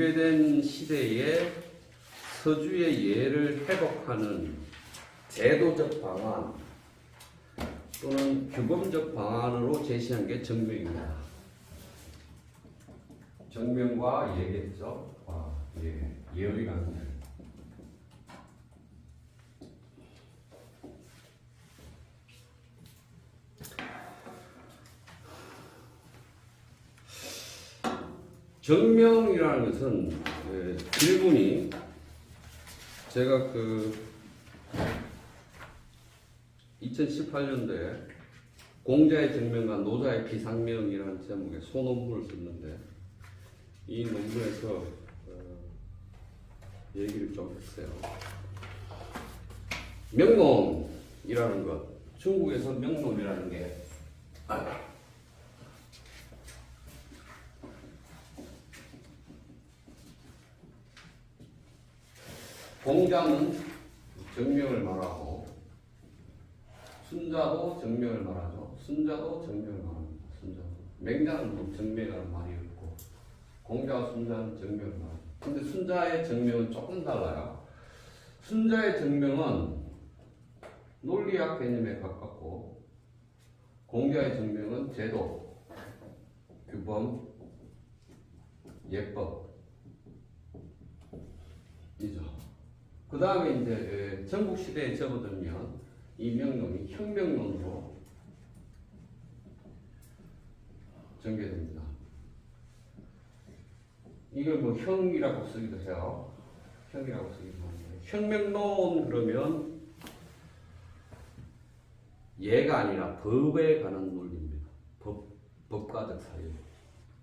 오래된 시대에 서주의 예를 회복하는 제도적 방안 또는 규범적 방안으로 제시한 게 정명입니다. 정명과 예겠죠. 예의 관계. 정명이라는 것은 질문이 제가 2018년도에 공자의 정명과 노자의 비상명이라는 제목의 소논문을 썼는데 이 논문에서 얘기를 좀 했어요. 명론이라는 것, 중국에서 명론이라는 게 공자는 정명을 말하고 순자도 정명을 말하죠. 순자도 정명을 말합니다. 순자도. 맹자는 뭐 정명이라는 말이 없고 공자와 순자는 정명을 말합니다. 근데 순자의 정명은 조금 달라요. 순자의 정명은 논리학 개념에 가깝고 공자의 정명은 제도, 규범, 예법 이죠. 그 다음에 이제 전국시대에 접어들면 이 명론이 혁명론으로 전개됩니다. 이걸 뭐 형이라고 쓰기도 해요. 형이라고 쓰기도 하는데 혁명론 그러면 예가 아니라 법에 관한 논리입니다. 법과적 사유.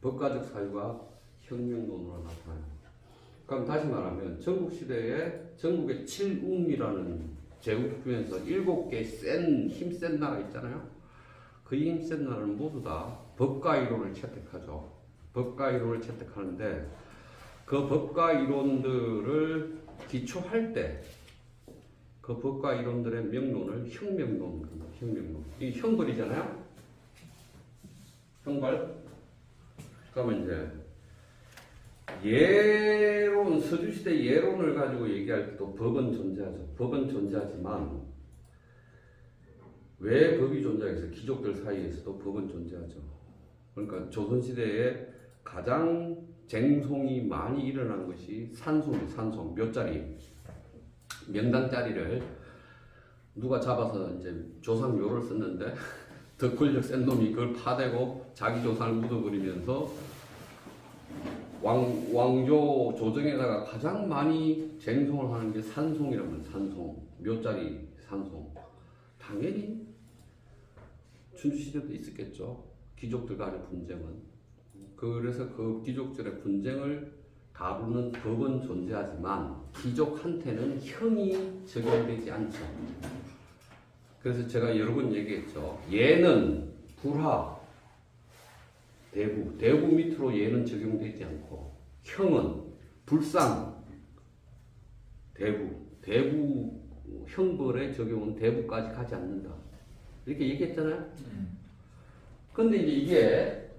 법과적 사유가 혁명론으로 나타납니다. 그럼 다시 말하면 전국시대에 전국의 7움이라는 제국주에서 7개 힘센 나라 있잖아요. 그 힘센 나라는 모두 다 법과 이론을 채택하죠. 법과 이론을 채택하는데 그 법과 이론들을 기초할 때 그 법과 이론들의 명론을 혁명론, 혁명론. 이 형벌이잖아요. 형벌. 그러면 이제 예론, 서주시대 예론을 가지고 얘기할 때도 법은 존재하죠. 법은 존재하지만 왜 법이 존재해서 귀족들 사이에서도 법은 존재하죠. 그러니까 조선시대에 가장 쟁송이 많이 일어난 것이 산송, 몇 자리, 명당짜리를 누가 잡아서 이제 조상묘를 썼는데 더 권력 센 놈이 그걸 파대고 자기 조상을 묻어버리면서 왕조 조정에다가 가장 많이 쟁송을 하는 게 산송이라면 산송, 몇 자리 산송. 당연히 춘추시대도 있었겠죠. 귀족들 간의 분쟁은. 그래서 그 귀족들의 분쟁을 다루는 법은 존재하지만 귀족한테는 형이 적용되지 않죠. 그래서 제가 여러 번 얘기했죠. 예는 불하, 대부 밑으로 예는 적용되지 않고 형은 불상, 대부 형벌의 적용은 대부까지 가지 않는다. 이렇게 얘기했잖아요. 근데 이제 이게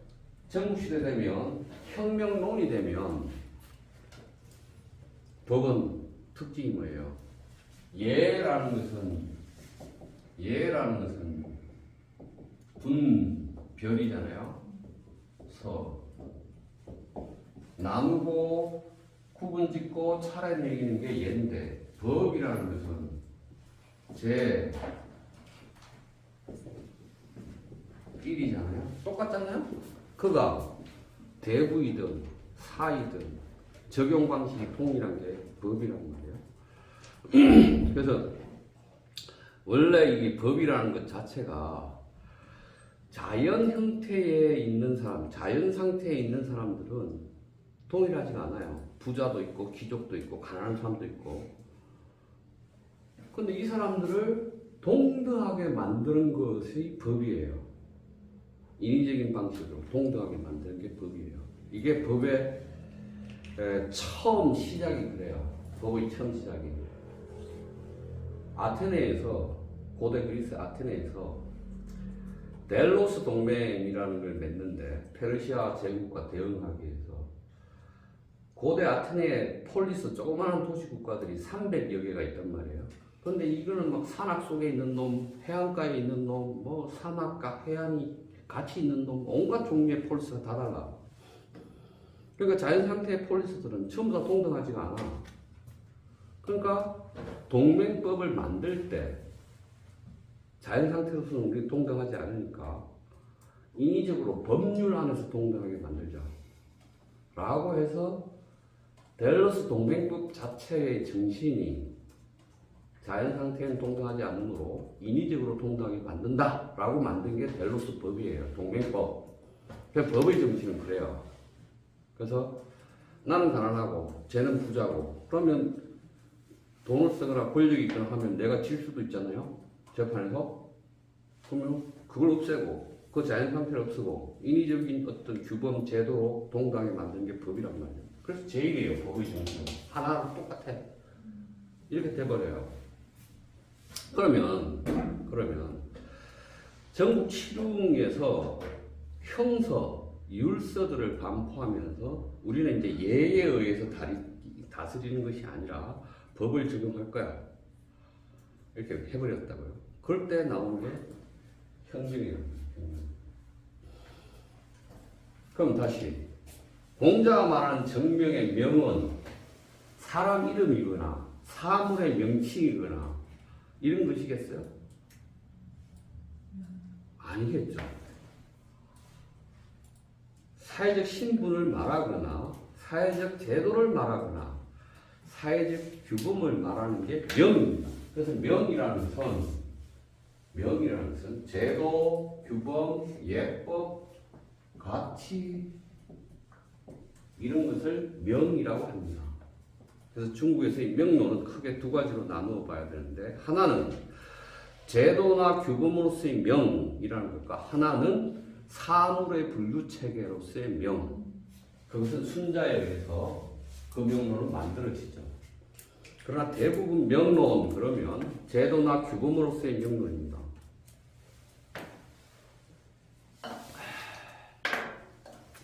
전국시대 되면 혁명론이 되면 법은 특징이 뭐예요? 예라는 것은 분별이잖아요. 나누고 구분짓고 차례 매기는 게 예인데 법이라는 것은 제 1이잖아요. 똑같잖아요. 그가 대부이든 사이든 적용 방식이 동일한 게 법이란 말이에요. 그래서 원래 이 법이라는 것 자체가 자연 형태에 있는 사람, 자연 상태에 있는 사람들은 동일하지가 않아요. 부자도 있고 귀족도 있고 가난한 사람도 있고. 근데 이 사람들을 동등하게 만드는 것이 법이에요. 인위적인 방식으로 동등하게 만드는 게 법이에요. 이게 법의 처음 시작이 그래요. 법의 처음 시작이. 아테네에서, 고대 그리스 아테네에서 델로스 동맹이라는 걸 맺는데 페르시아 제국과 대응하기 위해서 고대 아테네 폴리스 조그마한 도시 국가들이 300여 개가 있단 말이에요. 근데 이거는 막 산악 속에 있는 놈, 해안가에 있는 놈, 뭐 사막과 해안이 같이 있는 놈, 온갖 종류의 폴리스가 다 달라. 그러니까 자연 상태의 폴리스들은 전부 다 동등하지가 않아. 그러니까 동맹법을 만들 때 자연 상태로서는 우리 동등하지 않으니까 인위적으로 법률 안에서 동등하게 만들자 라고 해서 델로스 동맹법 자체의 정신이 자연 상태는 동등하지 않으므로 인위적으로 동등하게 만든다 라고 만든 게 델로스 법이에요. 동맹법. 그 법의 정신은 그래요. 그래서 나는 가난하고 쟤는 부자고 그러면 돈을 쓰거나 권력이 있거나 하면 내가 질 수도 있잖아요. 재판에서. 그러면 그걸 없애고 그 자연 상태를 없애고 인위적인 어떤 규범 제도로 동등하게 만드는 게 법이란 말이에요. 그래서 제1이에요. 법의 정신은. 하나랑 똑같아. 이렇게 돼버려요. 그러면 전국 7웅에서 형서, 율서들을 반포하면서 우리는 이제 예에 의해서 다스리는 것이 아니라 법을 적용할 거야. 이렇게 해버렸다고요. 그럴 때 나오는 게 형정이에요. 그럼 다시 공자가 말하는 정명의 명은 사람 이름이거나 사물의 명칭이거나 이런 것이겠어요? 아니겠죠. 사회적 신분을 말하거나 사회적 제도를 말하거나 사회적 규범을 말하는 게 명입니다. 그래서 명이라는 것은 제도, 규범, 예법, 가치 이런 것을 명이라고 합니다. 그래서 중국에서 이 명론은 크게 두 가지로 나누어 봐야 되는데 하나는 제도나 규범으로서의 명이라는 것과 하나는 사물의 분류 체계로서의 명. 그것은 순자에 의해서 그 명론은 만들어지죠. 그러나 대부분 명론 그러면 제도나 규범으로서의 명론입니다.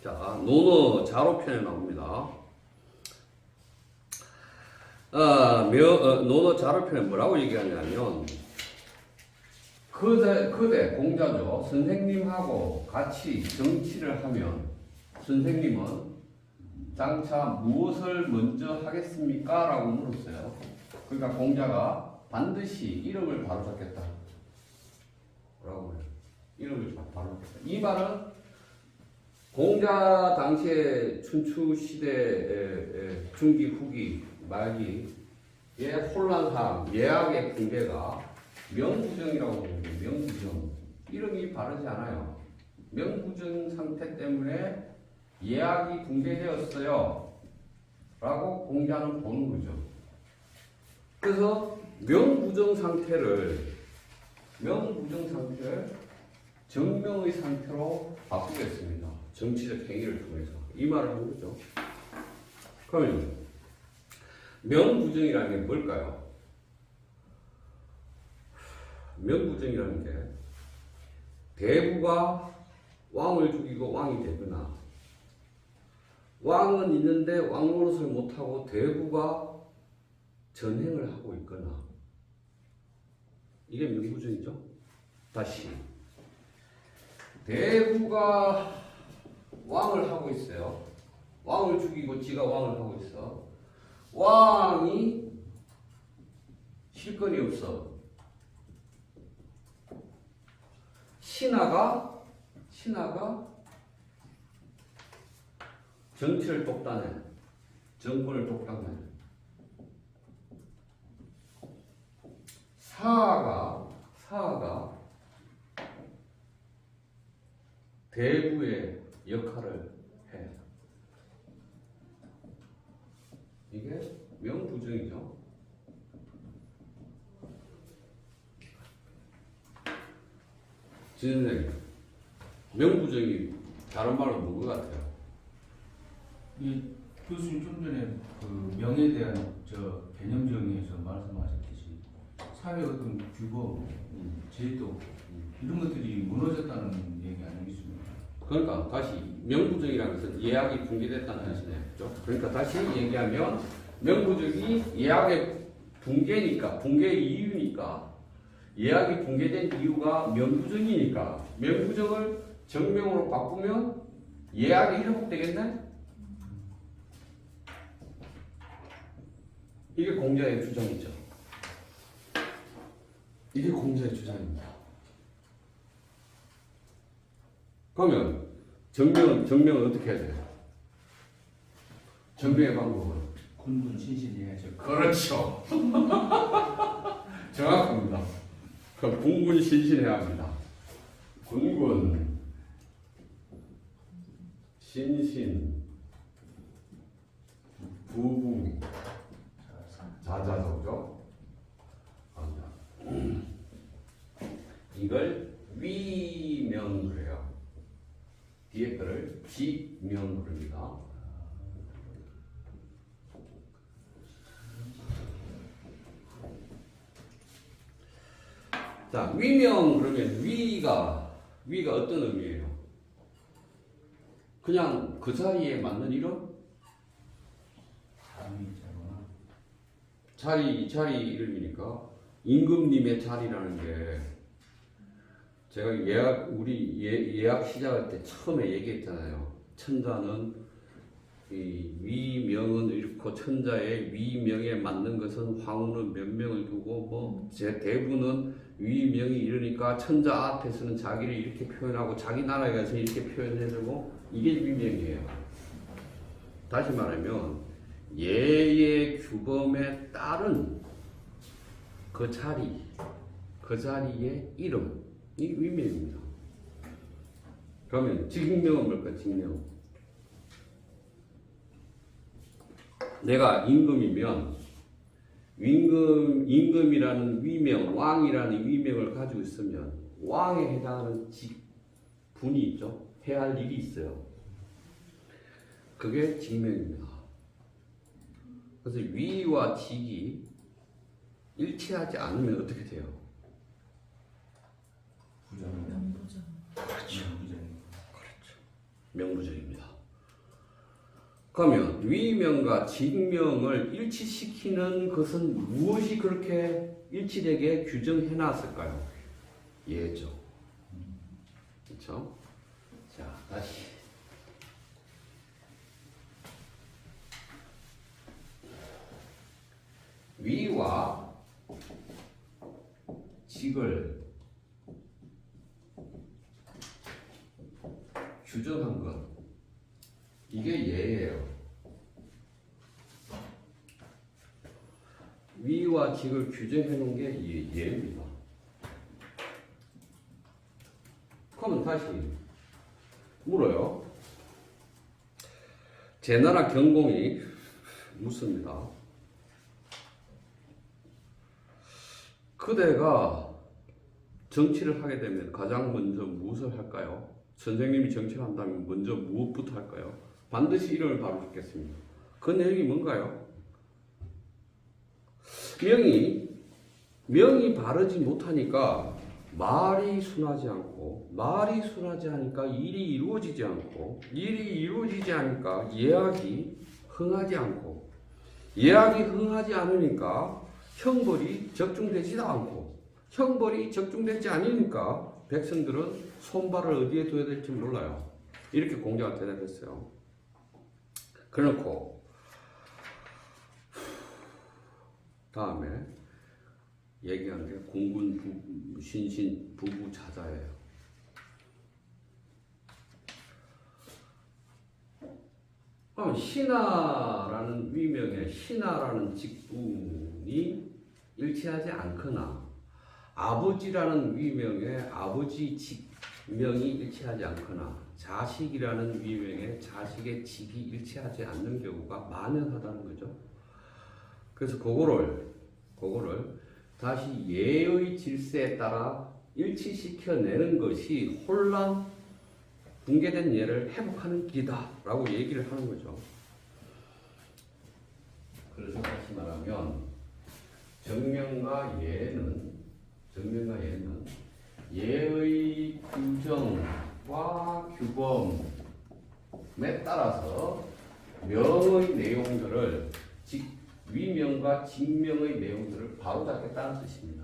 자, 논어 자로편에 나옵니다. 논어 자로편에 뭐라고 얘기하냐면 그대 공자죠. 선생님하고 같이 정치를 하면 선생님은 장차 무엇을 먼저 하겠습니까? 라고 물었어요. 그러니까 공자가 반드시 이름을 바로잡겠다 라고 해요. 이름을 바로잡겠다. 이 말은 공자 당시에 춘추 시대 중기 후기 말기의 혼란상 예학의 붕괴가 명부정이라고 부릅니다. 명부정. 이름이 바르지 않아요. 명부정 상태 때문에 예학이 붕괴되었어요. 라고 공자는 보는 거죠. 그래서 명부정 상태를 정명의 상태로 바꾸겠습니다. 정치적 행위를 통해서. 이 말을 하는 거죠. 그러면 명부정이라는 게 뭘까요? 명부정이라는 게 대부가 왕을 죽이고 왕이 되거나 왕은 있는데 왕 노릇을 못하고 대부가 전행을 하고 있거나 이게 명부정이죠. 다시 대부가 왕을 하고 있어요. 왕을 죽이고 지가 왕을 하고 있어. 왕이 실권이 없어. 신하가 정치를 독단해. 정권을 독단해. 사하가 대부의 역할을 해. 이게 명부정이죠. 진선생님, 명부정이 다른 말로 뭔 것 같아요? 이 교수님 좀 전에 그 명에 대한 개념 정의에서 말씀하셨듯이 사회 어떤 규범, 제도 이런 것들이 무너졌다는 얘기 아니겠습니까? 그러니까 다시 명부정이라는 것은 예약이 붕괴됐다는 뜻이네요. 그죠? 그러니까 다시 얘기하면 명부정이 예약의 붕괴니까, 붕괴의 이유니까, 예약이 붕괴된 이유가 명부정이니까, 명부정을 정명으로 바꾸면 예약이 회복되겠네? 이게 공자의 주장이죠. 이게 공자의 주장입니다. 그러면 정명은 어떻게 해야 돼요? 정명의 방법은? 군분 신신해야죠. 그렇죠. 정확합니다. 그럼 군군 신신해야 합니다. 군군 신신 부부 자자소죠. 이걸 위명을 해요. 뒤에 거를 지명을 합니다. 자, 위명 그러면 위가 어떤 의미예요? 그냥 그 자리에 맞는 이름? 자리 이름이니까 임금님의 자리라는 게 제가 우리 예약 시작할 때 처음에 얘기했잖아요. 천자는 이 위명은 이렇고 천자의 위명에 맞는 것은 황후는 몇 명을 두고 뭐 제 대부는 위명이 이러니까 천자 앞에서는 자기를 이렇게 표현하고 자기 나라에 가서 이렇게 표현해주고 이게 위명이에요. 다시 말하면 예의 규범에 따른 그 자리의 이름 이 위명입니다. 그러면 직명은 뭘까? 직명. 내가 임금이면 임금이라는 위명, 왕이라는 위명을 가지고 있으면 왕에 해당하는 분이 있죠. 해야 할 일이 있어요. 그게 직명입니다. 그래서 위와 직이 일치하지 않으면 어떻게 돼요? 명부정. 그렇죠. 명부정입니다. 그러면 위명과 직명을 일치시키는 것은 무엇이 그렇게 일치되게 규정해 놨을까요? 예죠. 그렇죠? 자, 다시. 위와 직을 규정한 것 이게 예예요. 위와 직을 규정해 놓은 게 예입니다. 그러면 다시 물어요. 제나라 경공이 묻습니다. 그대가 정치를 하게 되면 가장 먼저 무엇을 할까요? 선생님이 정치를 한다면 먼저 무엇부터 할까요? 반드시 이름을 바로 짓겠습니다. 그 내용이 뭔가요? 명이 바르지 못하니까 말이 순하지 않고, 말이 순하지 않으니까 일이 이루어지지 않고, 일이 이루어지지 않으니까 예약이 흥하지 않고, 예약이 흥하지 않으니까 형벌이 적중되지도 않고, 형벌이 적중되지 않으니까 백성들은 손발을 어디에 둬야 될지 몰라요. 이렇게 공자가 대답했어요. 그래놓고 다음에 얘기하는 게 공군 신신 부부 자자예요. 신하라는 위명에 신하라는 직분이 일치하지 않거나 아버지라는 위명에 아버지 직명이 일치하지 않거나 자식이라는 위명에 자식의 직이 일치하지 않는 경우가 만연하다는 거죠. 그래서 그거를 다시 예의 질서에 따라 일치시켜내는 것이 혼란 붕괴된 예를 회복하는 길이다라고 얘기를 하는 거죠. 그래서 다시 말하면 정명과 예는 예의 규정과 규범 따라서 명의 내용들을 위명과 직명의 내용들을 바로잡겠다는 뜻입니다.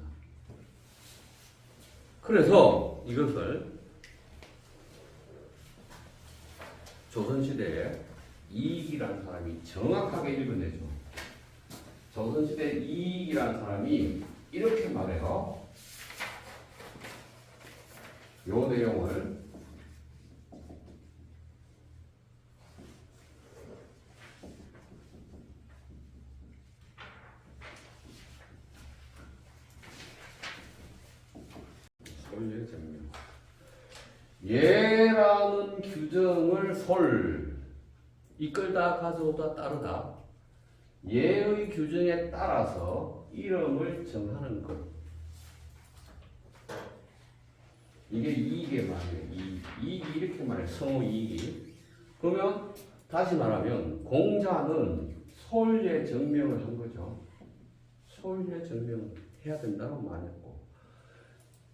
그래서 이것을 조선시대에 이익이라는 사람이 정확하게 읽어내죠. 조선시대 이익이라는 사람이 이렇게 말해요. 요 내용을 예라는 규정을 이끌다 가져오다 따르다 예의 규정에 따라서 이름을 정하는 것. 이게 이익의 말이에요. 이익이 이렇게 말해요. 성우 이익이. 그러면 다시 말하면 공자는 소유의 증명을 한 거죠. 소유의 증명을 해야 된다는 말이었고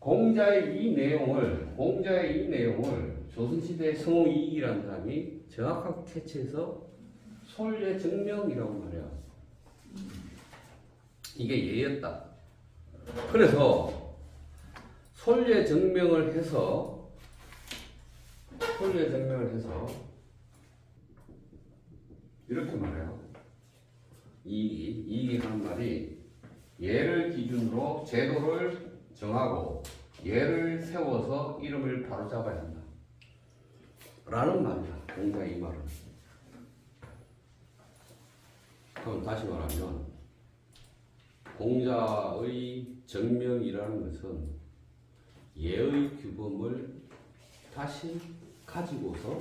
공자의 이 내용을 조선시대의 성우 이익이라는 사람이 정확하게 캐치해서 소유의 증명이라고 말해요. 이게 예였다. 그래서 소유의 증명을 해서 이렇게 말해요. 이익이 하는 말이 예를 기준으로 제도를 정하고 예를 세워서 이름을 바로잡아야 한다. 라는 말이야. 공자의 이 말은. 그럼 다시 말하면 공자의 정명이라는 것은 예의 규범을 다시 가지고서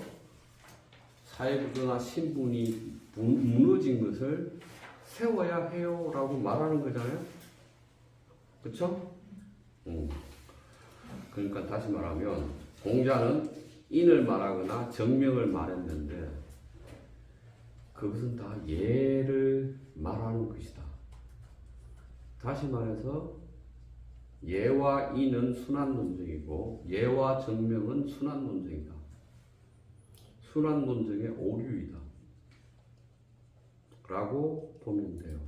사회구조나 신분이 무너진 것을 세워야 해요 라고 말하는 거잖아요. 그쵸? 그러니까 다시 말하면 공자는 인을 말하거나 정명을 말했는데 그것은 다 예를 말하는 것이다. 다시 말해서 예와 인은 순환논증이고 예와 정명은 순환논증이다. 순환논증의 오류이다. 라고 보면 돼요.